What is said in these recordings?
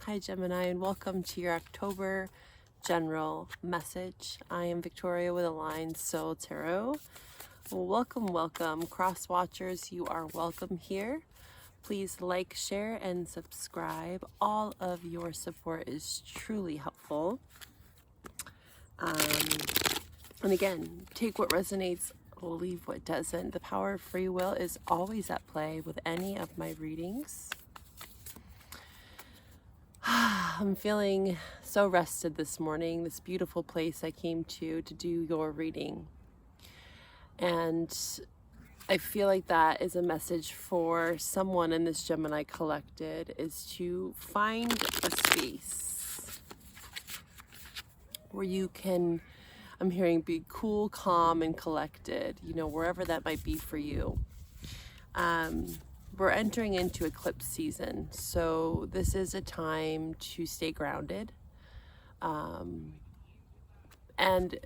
Hi Gemini, and welcome to your October general message. I am Victoria with Aligned Soul Tarot. Welcome, cross watchers. You are welcome here. Please like, share, and subscribe. All of your support is truly helpful. And again, take what resonates, leave what doesn't. The power of free will is always at play with any of my readings. I'm feeling so rested this morning, this beautiful place I came to do your reading. And I feel like that is a message for someone in this Gemini collected, is to find a space where you can, I'm hearing, be cool, calm, and collected, wherever that might be for you. We're entering into eclipse season, so this is a time to stay grounded. And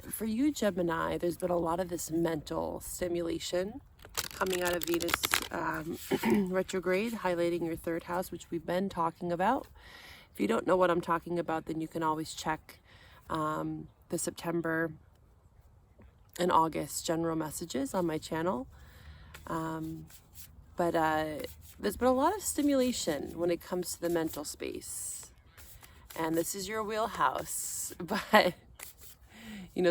for you, Gemini, there's been a lot of this mental stimulation coming out of Venus retrograde, highlighting your third house, which we've been talking about. If you don't know what I'm talking about, then you can always check the September and August general messages on my channel. But there's been a lot of stimulation when it comes to the mental space. And this is your wheelhouse. But,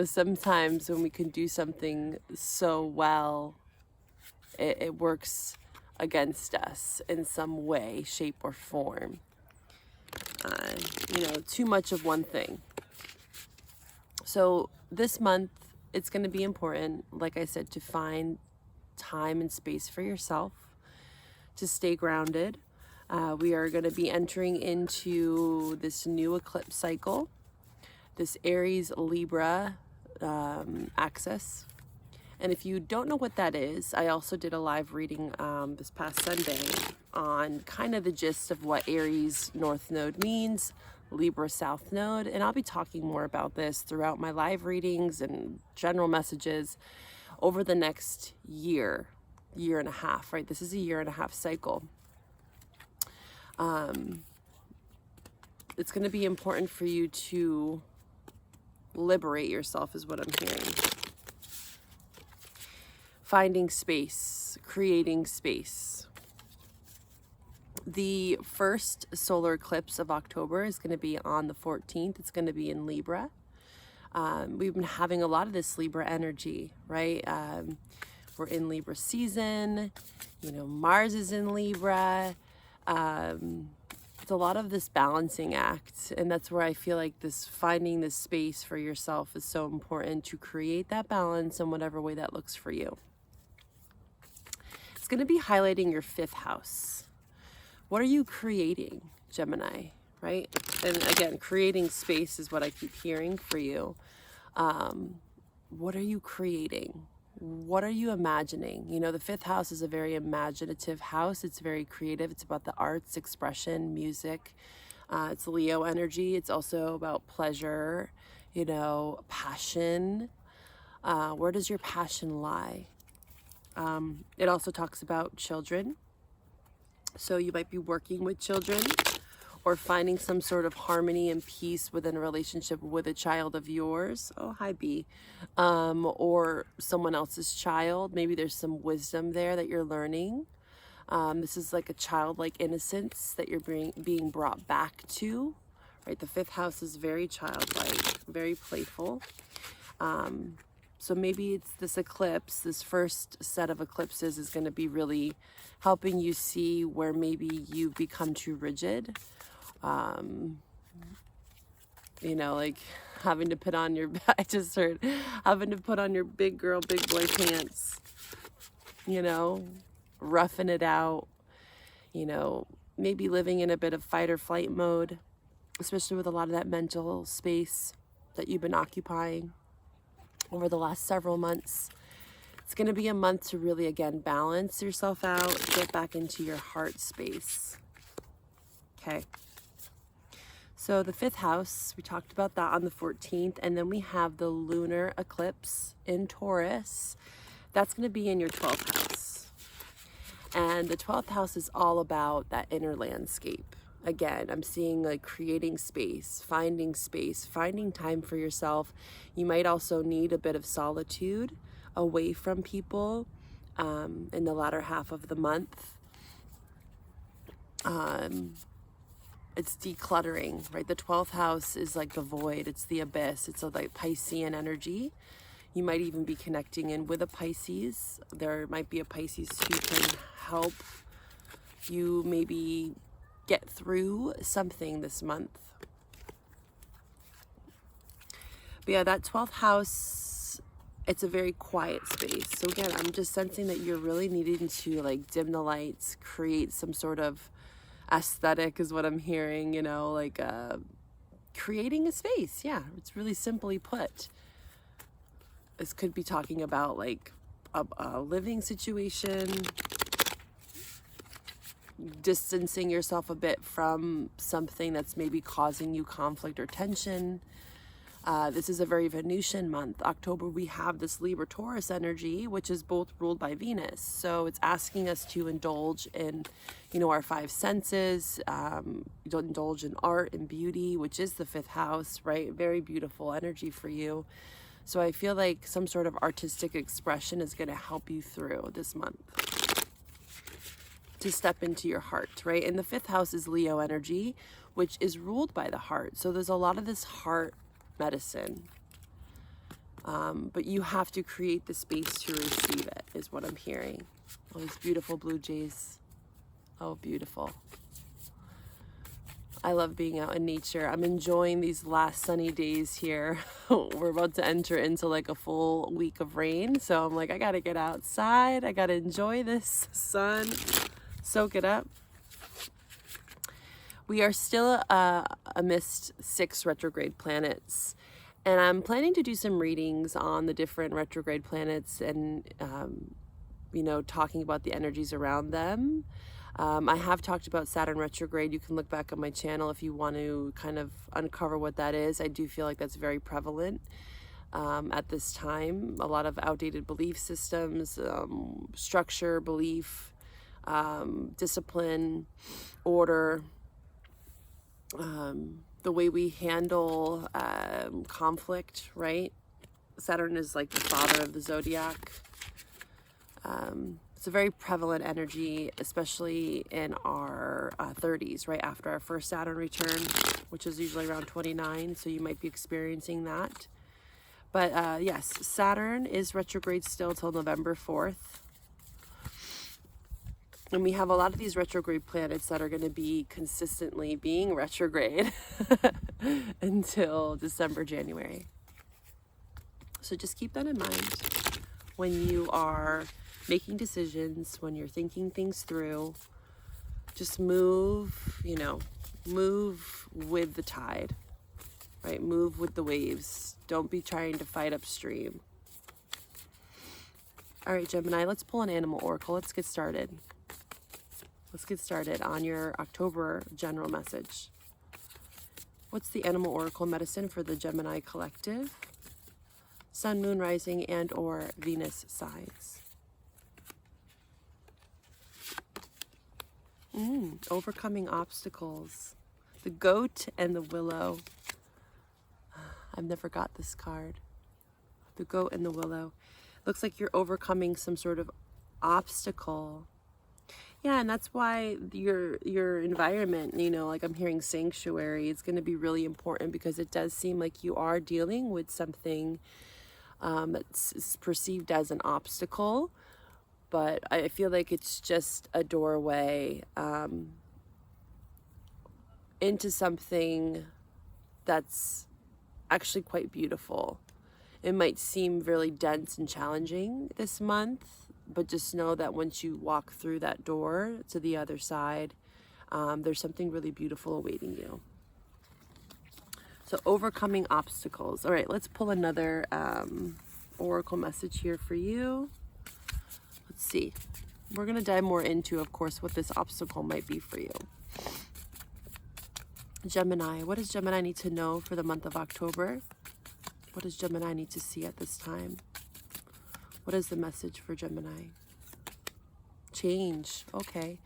sometimes when we can do something so well, it works against us in some way, shape, or form. Too much of one thing. So this month, it's going to be important, like I said, to find time and space for yourself, to stay grounded. We are going to be entering into this new eclipse cycle, this Aries Libra axis. And if you don't know what that is, I also did a live reading this past Sunday on kind of the gist of what Aries North Node means, Libra South Node, and I'll be talking more about this throughout my live readings and general messages over the next year and a half, right? This is a 1.5 year cycle. It's going to be important for you to liberate yourself, is what I'm hearing. Finding space, creating space. The first solar eclipse of October is going to be on the 14th. It's going to be in Libra. We've been having a lot of this Libra energy, right? We're in Libra season, Mars is in Libra. It's a lot of this balancing act, and that's where I feel like this finding this space for yourself is so important, to create that balance in whatever way that looks for you. It's going to be highlighting your 5th house. What are you creating, Gemini, right? And again, creating space is what I keep hearing for you. What are you creating? What are you imagining? The 5th house is a very imaginative house. It's very creative. It's about the arts, expression, music. It's Leo energy. It's also about pleasure, passion. Where does your passion lie? It also talks about children. So you might be working with children or finding some sort of harmony and peace within a relationship with a child of yours. Oh, hi, B. Or someone else's child. Maybe there's some wisdom there that you're learning. This is like a childlike innocence that you're being brought back to, right? The 5th house is very childlike, very playful. So maybe it's this eclipse, this first set of eclipses is going to be really helping you see where maybe you've become too rigid. Like having to put on your, I just heard, having to put on your big girl, big boy pants, roughing it out, maybe living in a bit of fight or flight mode, especially with a lot of that mental space that you've been occupying over the last several months. It's going to be a month to really, again, balance yourself out, get back into your heart space. Okay. So the 5th house, we talked about that on the 14th, and then we have the lunar eclipse in Taurus. That's going to be in your 12th house. And the 12th house is all about that inner landscape. Again, I'm seeing like creating space, finding time for yourself. You might also need a bit of solitude away from people in the latter half of the month. It's decluttering, right? The 12th house is like the void, it's the abyss, it's a like Piscean energy. You might even be connecting in with a Pisces. There might be a Pisces who can help you maybe get through something this month. But yeah, that 12th house, it's a very quiet space. So again, I'm just sensing that you're really needing to like dim the lights, create some sort of aesthetic is what I'm hearing, you know, like creating a space. Yeah, it's really simply put. This could be talking about like a living situation, distancing yourself a bit from something that's maybe causing you conflict or tension. This is a very Venusian month. October, we have this Libra Taurus energy, which is both ruled by Venus. So it's asking us to indulge in, you know, our five senses, indulge in art and beauty, which is the 5th house, right? Very beautiful energy for you. So I feel like some sort of artistic expression is going to help you through this month to step into your heart, right? And the 5th house is Leo energy, which is ruled by the heart. So there's a lot of this heart medicine. But you have to create the space to receive it, is what I'm hearing. Oh, these beautiful blue jays. Oh, beautiful. I love being out in nature. I'm enjoying these last sunny days here. We're about to enter into like a full week of rain. So I'm like, I gotta get outside. I gotta enjoy this sun. Soak it up. We are still amidst 6 retrograde planets. And I'm planning to do some readings on the different retrograde planets and, you know, talking about the energies around them. I have talked about Saturn retrograde. You can look back on my channel if you want to kind of uncover what that is. I do feel like that's very prevalent at this time. A lot of outdated belief systems, structure, belief, discipline, order, the way we handle conflict, right? Saturn is like the father of the zodiac. It's a very prevalent energy, especially in our 30s, right after our first Saturn return, which is usually around 29. So you might be experiencing that. But yes, Saturn is retrograde still till November 4th. And we have a lot of these retrograde planets that are going to be consistently being retrograde until December, January. So just keep that in mind when you are making decisions, when you're thinking things through. Just move, you know, move with the tide, right? Move with the waves. Don't be trying to fight upstream. All right, Gemini, let's pull an animal oracle. Let's get started. Let's get started on your October general message. What's the animal oracle medicine for the Gemini collective? Sun, moon, rising, and or Venus signs. Overcoming obstacles. The goat and the willow. I've never got this card. The goat and the willow. Looks like you're overcoming some sort of obstacle. Yeah, and that's why your environment, you know, like I'm hearing sanctuary, it's going to be really important because it does seem like you are dealing with something that's perceived as an obstacle, but I feel like it's just a doorway into something that's actually quite beautiful. It might seem really dense and challenging this month, but just know that once you walk through that door to the other side, there's something really beautiful awaiting you. So overcoming obstacles. All right, let's pull another oracle message here for you. Let's see. We're going to dive more into, of course, what this obstacle might be for you. Gemini. What does Gemini need to know for the month of October? What does Gemini need to see at this time? What is the message for Gemini? Change. Okay.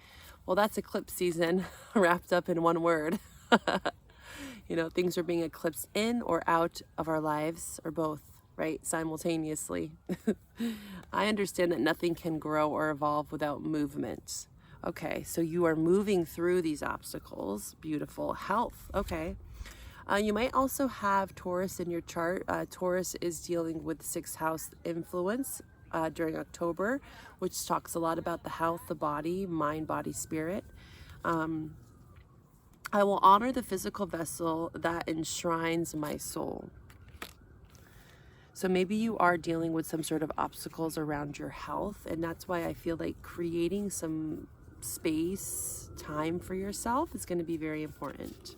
Well, that's eclipse season wrapped up in one word. You know, things are being eclipsed in or out of our lives, or both, right? Simultaneously. I understand that nothing can grow or evolve without movement. Okay, so you are moving through these obstacles. Beautiful. Health. Okay. You might also have Taurus in your chart. Taurus is dealing with 6th house influence during October, which talks a lot about the health, the body, mind, body, spirit. I will honor the physical vessel that enshrines my soul. So maybe you are dealing with some sort of obstacles around your health, and that's why I feel like creating some space, time for yourself is going to be very important.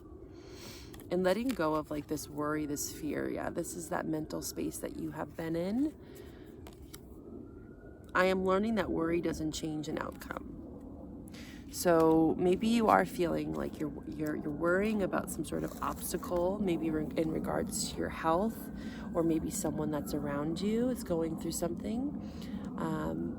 And letting go of like this worry, this fear. Yeah, this is that mental space that you have been in. I am learning that worry doesn't change an outcome. So maybe you are feeling like you're worrying about some sort of obstacle, maybe in regards to your health, or maybe someone that's around you is going through something.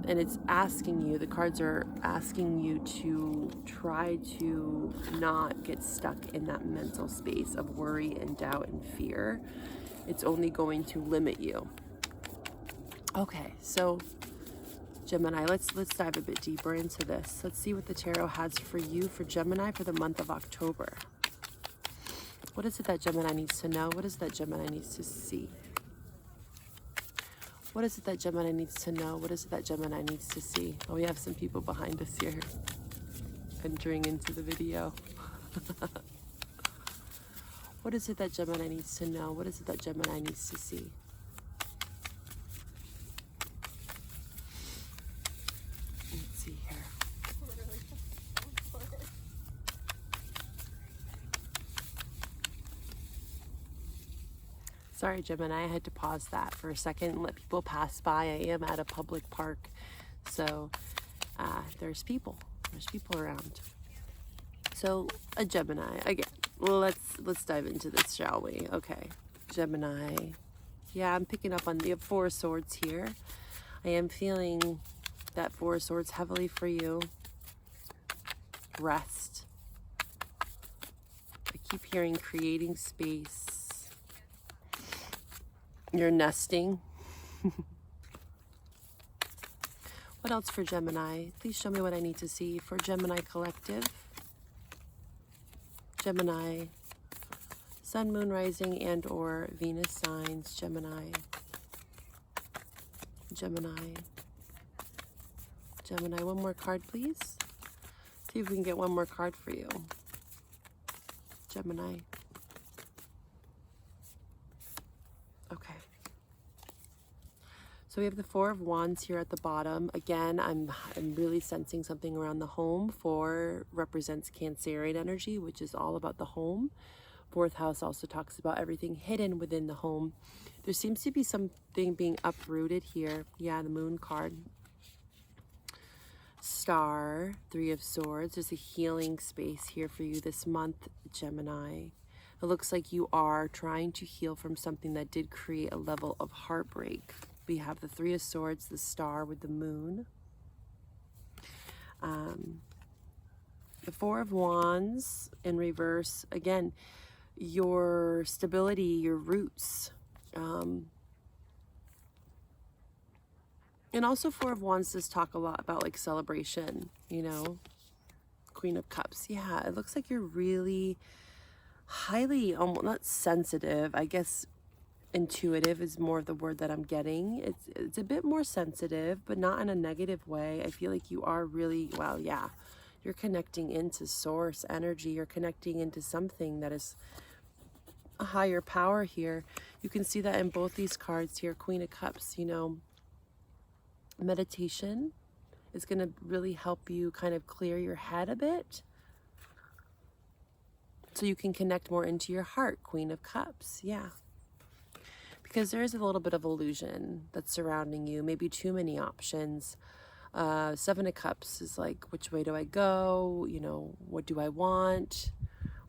And it's asking you, the cards are asking you to try to not get stuck in that mental space of worry and doubt and fear. It's only going to limit you. Okay, so Gemini, let's dive a bit deeper into this. Let's see what the tarot has for you for Gemini for the month of October. What is it that Gemini needs to know? What is it that Gemini needs to see? What is it that Gemini needs to know? What is it that Gemini needs to see? Oh, we have some people behind us here entering into the video. What is it that Gemini needs to know? What is it that Gemini needs to see? Let's see here. Sorry, Gemini, I had to pause that for a second and let people pass by. I am at a public park, so there's people around. So a Gemini, again, well, let's dive into this, shall we? Okay, Gemini. Yeah, I'm picking up on the 4 of Swords here. I am feeling that 4 of Swords heavily for you. Rest. I keep hearing creating space. You're nesting. What else for Gemini? Please show me what I need to see for Gemini Collective. Gemini, Sun, Moon, Rising, and or Venus signs. Gemini. Gemini. Gemini, one more card, please. See if we can get one more card for you. Gemini. Okay. So we have the 4 of Wands here at the bottom. Again, I'm really sensing something around the home. 4 represents Cancerian energy, which is all about the home. 4th house also talks about everything hidden within the home. There seems to be something being uprooted here. Yeah, the Moon card. Star, 3 of Swords. There's a healing space here for you this month, Gemini. It looks like you are trying to heal from something that did create a level of heartbreak. We have the 3 of Swords, the Star with the Moon. The 4 of Wands in reverse. Again, your stability, your roots. And also 4 of Wands does talk a lot about like celebration, you know. Queen of Cups. Yeah, it looks like you're really highly, almost not sensitive, I guess intuitive is more of the word that I'm getting. It's a bit more sensitive, but not in a negative way. I feel like you are really, well, yeah, you're connecting into source energy. You're connecting into something that is a higher power here. You can see that in both these cards here. Queen of Cups, you know, meditation is going to really help you kind of clear your head a bit so you can connect more into your heart. Queen of Cups, yeah. Because there is a little bit of illusion that's surrounding you, maybe too many options. 7 of Cups is like, which way do I go? You know, what do I want?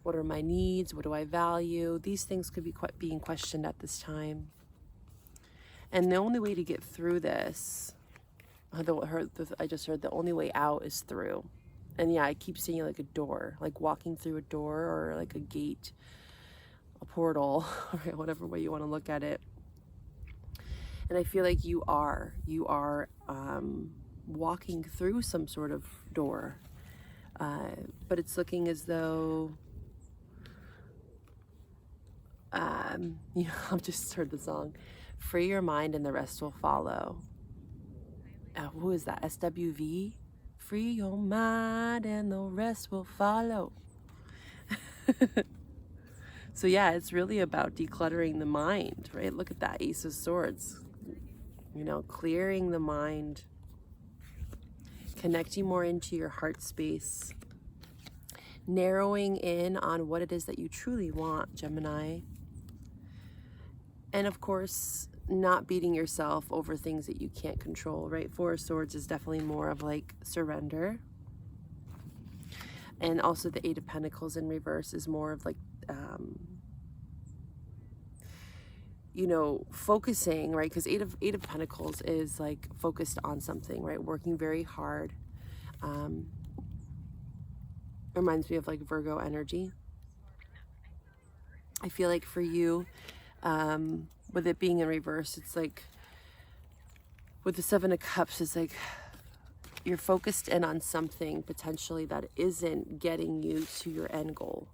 What are my needs? What do I value? These things could be being questioned at this time. And the only way to get through this, I just heard the only way out is through. And yeah, I keep seeing like a door, like walking through a door or like a gate, a portal, right? Whatever way you want to look at it. And I feel like you are walking through some sort of door, but it's looking as though, you know, I've just heard the song, free your mind and the rest will follow. Who is that? SWV? Free your mind and the rest will follow. So yeah, it's really about decluttering the mind, right? Look at that Ace of Swords. You know, clearing the mind, connecting more into your heart space, narrowing in on what it is that you truly want, Gemini. And of course, not beating yourself over things that you can't control, right? Four of Swords is definitely more of like surrender. And also the Eight of Pentacles in reverse is more of like, you know, focusing, right? Because Eight of Pentacles is like focused on something, right? Working very hard. Reminds me of like Virgo energy. I feel like for you, with it being in reverse, it's like with the Seven of Cups, it's like you're focused in on something potentially that isn't getting you to your end goal.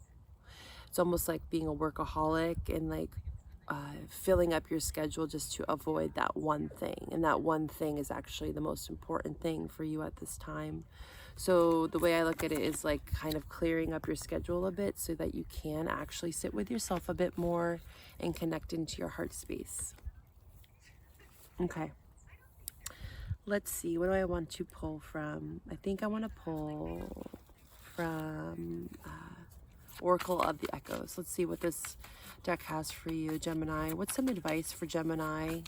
It's almost like being a workaholic and like filling up your schedule just to avoid that one thing. And that one thing is actually the most important thing for you at this time. So the way I look at it is like kind of clearing up your schedule a bit so that you can actually sit with yourself a bit more and connect into your heart space. Okay. Let's see, what do I want to pull from? I think I want to pull from Oracle of the Echoes. Let's see what this deck has for you, Gemini. What's some advice for Gemini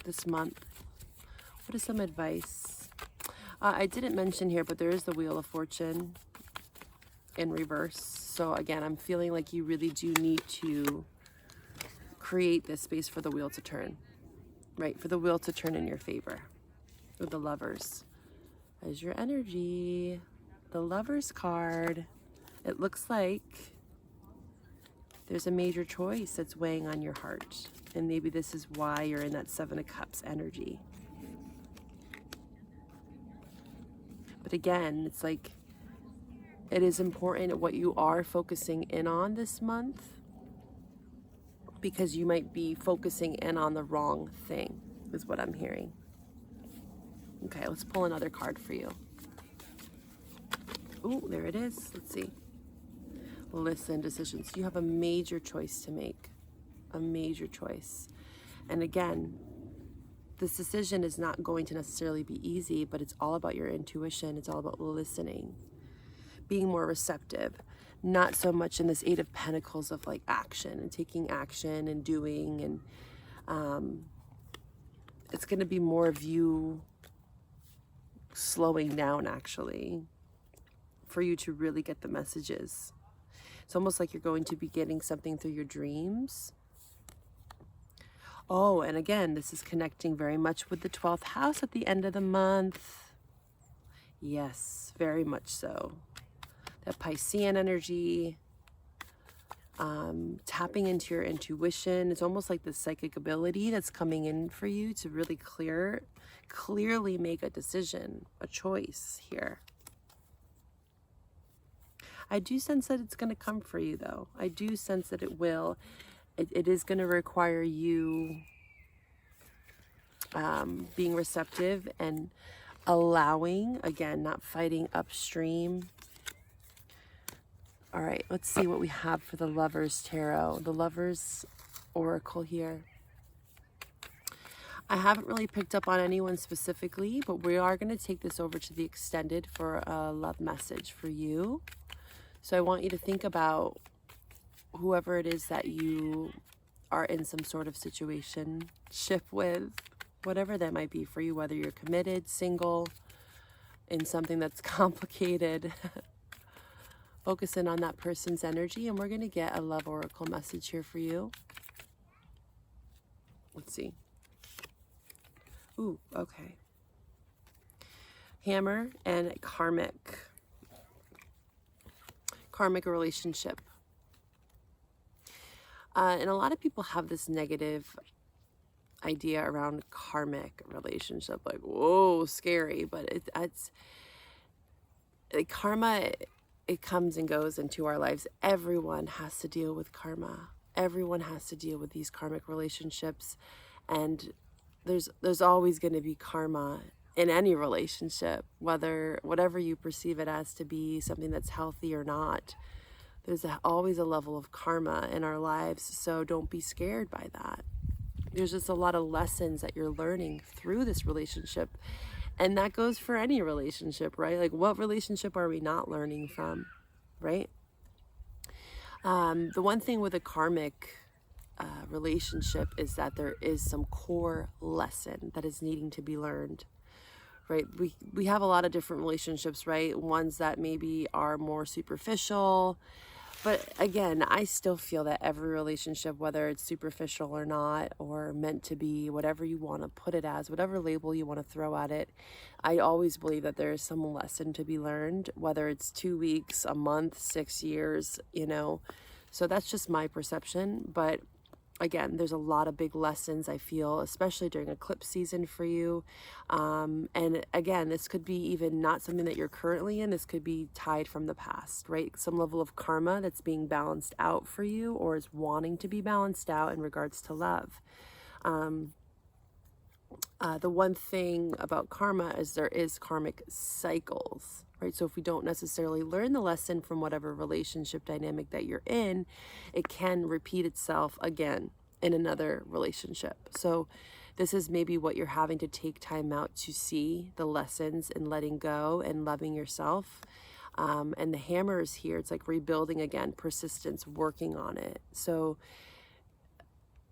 this month? What is some advice? I didn't mention here, but there is the Wheel of Fortune in reverse. So again, I'm feeling like you really do need to create this space for the wheel to turn, right? For the wheel to turn in your favor. With the Lovers as your energy, the Lovers card. It looks like there's a major choice that's weighing on your heart, and maybe this is why you're in that Seven of Cups energy. But again, it's like it is important what you are focusing in on this month, because you might be focusing in on the wrong thing, is what I'm hearing. Okay, let's pull another card for you. Oh, there it is. Let's see. Listen, decisions. You have a major choice to make. A major choice. And again, this decision is not going to necessarily be easy, but it's all about your intuition. It's all about listening. Being more receptive. Not so much in this Eight of Pentacles of like action and taking action and doing. And it's going to be more of you slowing down, actually, for you to really get the messages. It's almost like you're going to be getting something through your dreams. Oh, and again, this is connecting very much with the 12th house at the end of the month. Yes, very much so. That Piscean energy, tapping into your intuition. It's almost like the psychic ability that's coming in for you to really clearly make a decision, a choice here. I do sense that it's going to come for you, though. I do sense that it will. It is going to require you being receptive and allowing, again, not fighting upstream. All right, let's see what we have for the Lovers Tarot, the Lovers Oracle here. I haven't really picked up on anyone specifically, but we are going to take this over to the extended for a love message for you. So I want you to think about whoever it is that you are in some sort of situationship with, whatever that might be for you, whether you're committed, single, in something that's complicated. Focus in on that person's energy, and we're going to get a love oracle message here for you. Let's see. Ooh, okay. Hammer and karmic. karmic relationship. And a lot of people have this negative idea around karmic relationship, like, whoa, scary. But it's karma, it comes and goes into our lives. Everyone has to deal with karma. Everyone has to deal with these karmic relationships. And there's always going to be karma in any relationship, whatever you perceive it as to be something that's healthy or not. There's always a level of karma in our lives, so don't be scared by that. There's just a lot of lessons that you're learning through this relationship, and that goes for any relationship, right? Like, what relationship are we not learning from, right? The one thing with a karmic relationship is that there is some core lesson that is needing to be learned, right? We have a lot of different relationships, right? Ones that maybe are more superficial. But again, I still feel that every relationship, whether it's superficial or not, or meant to be, whatever you want to put it as, whatever label you want to throw at it, I always believe that there is some lesson to be learned, whether it's 2 weeks, a month, 6 years, So that's just my perception. But again, there's a lot of big lessons, I feel, especially during eclipse season for you. And again, this could be even not something that you're currently in. This could be tied from the past, right? Some level of karma that's being balanced out for you, or is wanting to be balanced out in regards to love. The one thing about karma is there is karmic cycles, right? So if we don't necessarily learn the lesson from whatever relationship dynamic that you're in, it can repeat itself again in another relationship. So this is maybe what you're having to take time out to see the lessons and letting go and loving yourself. And the hammer is here. It's like rebuilding again, persistence, working on it. So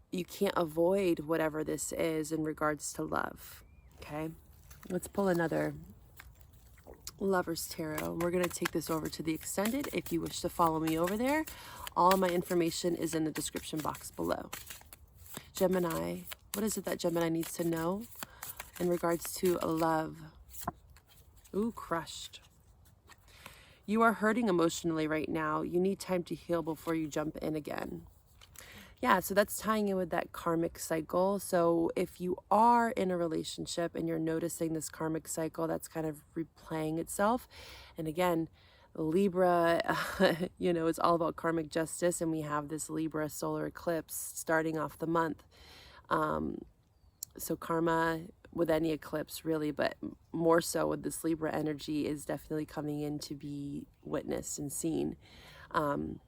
you can't avoid whatever this is in regards to love. Okay, let's pull another Lover's Tarot. We're going to take this over to the extended. If you wish to follow me over there, all of my information is in the description box below. Gemini, what is it that Gemini needs to know in regards to love? Ooh, crushed. You are hurting emotionally right now. You need time to heal before you jump in again. Yeah, so that's tying in with that karmic cycle. So if you are in a relationship and you're noticing this karmic cycle that's kind of replaying itself, and again, Libra, it's all about karmic justice, and we have this Libra solar eclipse starting off the month. So karma with any eclipse really, but more so with this Libra energy, is definitely coming in to be witnessed and seen. And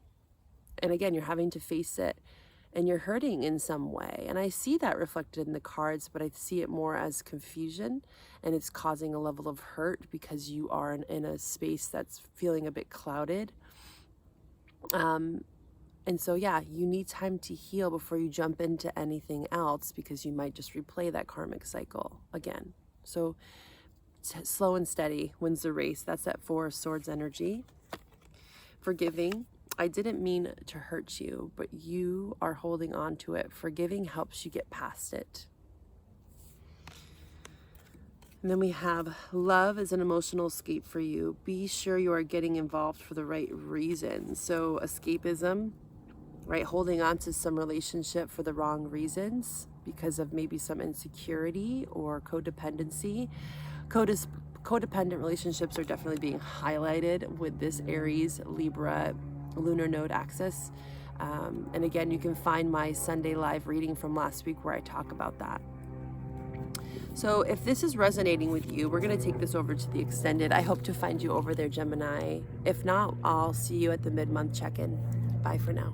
again, you're having to face it. And you're hurting in some way. And I see that reflected in the cards, but I see it more as confusion, and it's causing a level of hurt because you are in a space that's feeling a bit clouded. And so, yeah, you need time to heal before you jump into anything else, because you might just replay that karmic cycle again. So slow and steady wins the race. That's that Four of Swords energy. Forgiving. I didn't mean to hurt you, but you are holding on to it. Forgiving helps you get past it. And then we have love is an emotional escape for you. Be sure you are getting involved for the right reasons. So escapism, right? Holding on to some relationship for the wrong reasons because of maybe some insecurity or codependency. Codependent relationships are definitely being highlighted with this Aries, Libra, lunar node axis. And again, you can find my Sunday live reading from last week where I talk about that. So if this is resonating with you, we're going to take this over to the extended. I hope to find you over there, Gemini. If not, I'll see you at the mid-month check-in. Bye for now.